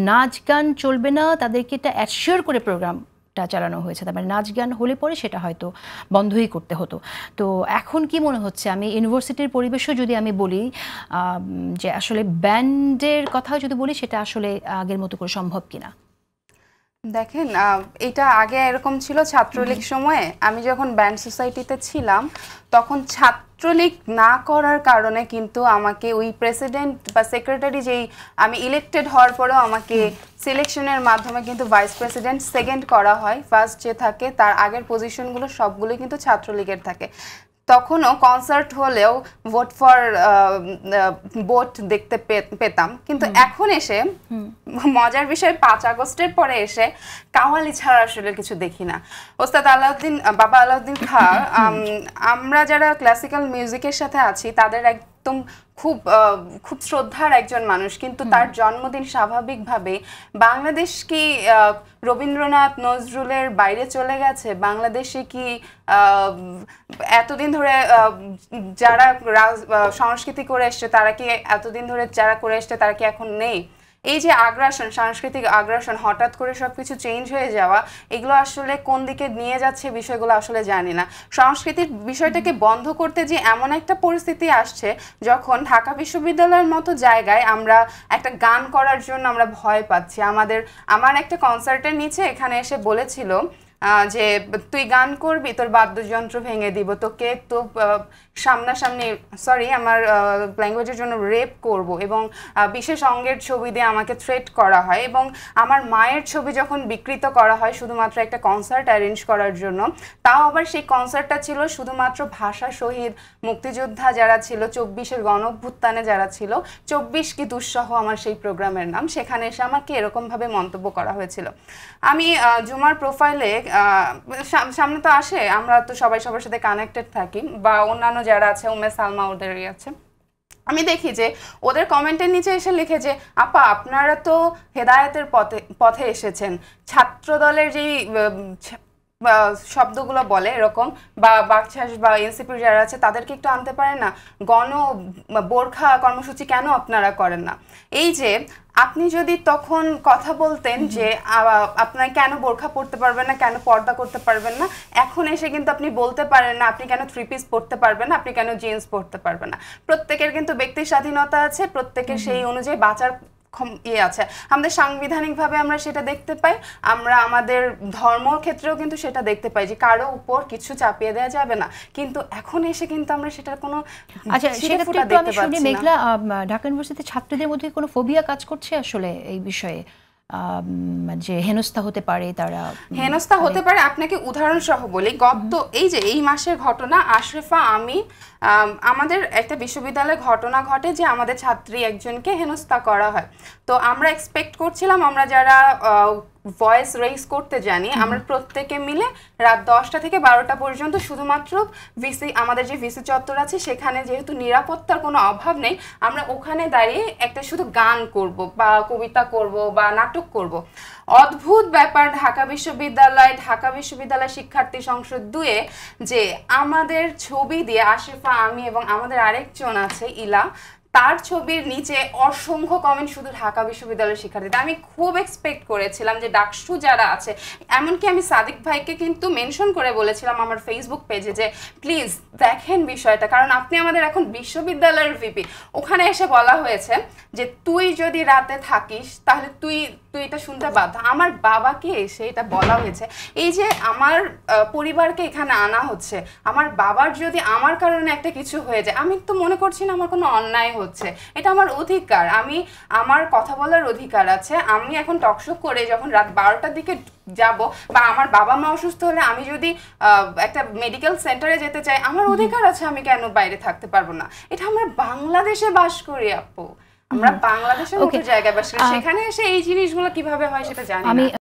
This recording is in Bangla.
নাচ গান চলবে না, তাদেরকে এটা অ্যাসিওর করে প্রোগ্রামটা চালানো হয়েছে। তার মানে নাচ গান হলে পরে সেটা হয়তো বন্ধই করতে হতো। তো এখন কি মনে হচ্ছে, আমি ইউনিভার্সিটির পরিবেশও যদি আমি বলি যে আসলে ব্যান্ডের কথাও যদি বলি, সেটা আসলে আগের মতো করে সম্ভব কিনা? দেখেন, এটা আগে এরকম ছিল ছাত্রলীগ সময়ে। আমি যখন ব্যান্ড সোসাইটিতে ছিলাম তখন ছাত্রলীগ না করার কারণে কিন্তু আমাকে ওই প্রেসিডেন্ট বা সেক্রেটারি, যেই আমি ইলেক্টেড হওয়ার পরেও আমাকে সিলেকশনের মাধ্যমে কিন্তু ভাইস প্রেসিডেন্ট সেকেন্ড করা হয়। ফার্স্ট যে থাকে তার আগের পজিশনগুলো সবগুলোই কিন্তু ছাত্রলীগের থাকে। তখনও কনসার্ট হলেও ভোট দেখতে পেতাম, কিন্তু এখন এসে মজার বিষয় 5 আগস্টের পরে এসে কাওয়ালি ছাড়া আসলে কিছু দেখি না। ওস্তাদ আলাউদ্দিন, বাবা আলাউদ্দিন খাঁ, আমরা যারা ক্লাসিক্যাল মিউজিকের সাথে আছি তাদের একদম খুব খুব শ্রদ্ধার একজন মানুষ, কিন্তু তার জন্মদিন স্বাভাবিকভাবে বাংলাদেশ কি রবীন্দ্রনাথ নজরুলের বাইরে চলে গেছে? বাংলাদেশে কি এতদিন ধরে যারা সংস্কৃতি করে এসছে তারা কি এতদিন ধরে যারা করে এসছে তারা কি এখন নেই? এই যে আগ্রাসন, সাংস্কৃতিক আগ্রাসন, হঠাৎ করে সবকিছু চেঞ্জ হয়ে যাওয়া, এগুলো আসলে কোন দিকে নিয়ে যাচ্ছে বিষয়গুলো আসলে জানি না। সংস্কৃতির বিষয়টাকে বন্ধ করতে যে এমন একটা পরিস্থিতি আসছে যখন ঢাকা বিশ্ববিদ্যালয়ের মতো জায়গায় আমরা একটা গান করার জন্য আমরা ভয় পাচ্ছি। আমার একটা কনসার্টের নিচে এখানে এসে বলেছিল যে তুই গান করবি, তোর বাদ্যযন্ত্র ভেঙে দিব, তোকে তো সামনাসামনি, সরি আমার ল্যাঙ্গুয়েজের জন্য, রেপ করব, এবং বিশেষ অঙ্গের ছবি দিয়ে আমাকে থ্রেট করা হয়, এবং আমার মায়ের ছবি যখন বিকৃত করা হয় শুধুমাত্র একটা কনসার্ট অ্যারেঞ্জ করার জন্য। তাও আবার সেই কনসার্টটা ছিল শুধুমাত্র ভাষা শহীদ, মুক্তিযোদ্ধা যারা ছিল, 24-এর গণঅভ্যুত্থানে যারা ছিল, 24 কি দুঃসহ আমার সেই প্রোগ্রামের নাম। সেখানে এসে আমাকে এরকমভাবে মন্তব্য করা হয়েছিল। আমি জুমার প্রোফাইলে সামনে তো আসে, আমরা তো সবাই সবার সাথে কানেক্টেড থাকি, বা অন্যান্য যারা আছে, উম্মে সালমা ওদেরই আছে, আমি দেখি যে ওদের কমেন্টের নিচে এসে লিখে যে আপা আপনারা তো হেদায়েতের পথে এসেছেন, ছাত্র দলের যেই শব্দগুলো বলে এরকম, বা বাকছাস বা এনসিপির যারা আছে তাদেরকে একটু আনতে পারেন না? বোরখা কর্মসূচি কেন আপনারা করেন না? এই যে আপনি যদি তখন কথা বলতেন যে আপনারা কেন বোরখা পরতে পারবেন না, কেন পর্দা করতে পারবেন না, এখন এসে কিন্তু আপনি বলতে পারেন না আপনি কেন 3 পিস পরতে পারবেন না, আপনি কেন জিন্স পরতে পারবেন না। প্রত্যেকের কিন্তু ব্যক্তি স্বাধীনতা আছে, প্রত্যেকের সেই অনুযায়ী বাঁচার আছে। আমাদের সাংবিধানিকভাবে আমরা সেটা দেখতে পাই, আমরা আমাদের ধর্মর ক্ষেত্রেও কিন্তু সেটা দেখতে পাই যে কারো উপর কিছু চাপিয়ে দেওয়া যাবে না। কিন্তু এখন এসে কিন্তু আমরা সেটার কোনো সেক্ষেত্রে দেখতে পাচ্ছি না। মেঘলা, ঢাকা ইউনিভার্সিটির ছাত্রদের মধ্যে কোনো ফোবিয়া কাজ করছে আসলে এই বিষয়ে, যে হেনস্থা হতে পারে, তারা হেনস্থা হতে পারে? আপনাকে উদাহরণ সহ বলি, এই যে এই মাসের ঘটনা, আশরাফা আমি, আমাদের একটা বিশ্ববিদ্যালয়ে ঘটনা ঘটে যে আমাদের ছাত্রী একজনকে হেনস্থা করা হয়। তো আমরা এক্সপেক্ট করছিলাম, আমরা যারা ভয়েস রেইজ করতে জানি, আমরা প্রত্যেকে মিলে রাত 10টা থেকে 12টা পর্যন্ত শুধুমাত্র আমাদের যে ভিসি চত্বর আছে সেখানে, যেহেতু নিরাপত্তার কোনো অভাব নেই, আমরা ওখানে দাঁড়িয়ে একটা শুধু গান করব বা কবিতা করব বা নাটক করব। অদ্ভুত ব্যাপার, ঢাকা বিশ্ববিদ্যালয় শিক্ষার্থী সংসদ 2-এ যে আমাদের ছবি দিয়ে, আশরাফা আমি এবং আমাদের আরেকজন আছে ইলা, তার ছবির নিচে অসংখ্য কমেন্ট শুধু ঢাকা বিশ্ববিদ্যালয়ের শিক্ষার্থীদের। আমি খুব এক্সপেক্ট করেছিলাম যে ডাকসু যারা আছে, এমনকি আমি সাদিক ভাইকে কিন্তু মেনশন করে বলেছিলাম আমার ফেসবুক পেজে যে প্লিজ দেখেন বিষয়টা, কারণ আপনি আমাদের এখন বিশ্ববিদ্যালয়ের ভিপি। ওখানে এসে বলা হয়েছে যে তুই যদি রাতে থাকিস তাহলে তুই এটা শুনতে বাধ্য। আমার বাবাকে এসে এটা বলা হয়েছে। এই যে আমার পরিবারকে এখানে আনা হচ্ছে, আমার বাবার যদি আমার কারণে একটা কিছু হয়ে যায়, আমি তো মনে করছি না আমার কোনো অন্যায় হচ্ছে, এটা আমার অধিকার, আমার কথা বলার অধিকার আছে। আমি এখন টকশো করে যখন রাত 12টার দিকে যাব, বা আমার বাবা মা অসুস্থ হলে আমি যদি একটা মেডিকেল সেন্টারে যেতে চাই, আমার অধিকার আছে, আমি কেন বাইরে থাকতে পারবো না? এটা আমরা বাংলাদেশে বাস করি আপু, আমরা বাংলাদেশের মতো জায়গায় বাস করি, সেখানে এসে এই জিনিসগুলো কিভাবে হয় সেটা জানি না।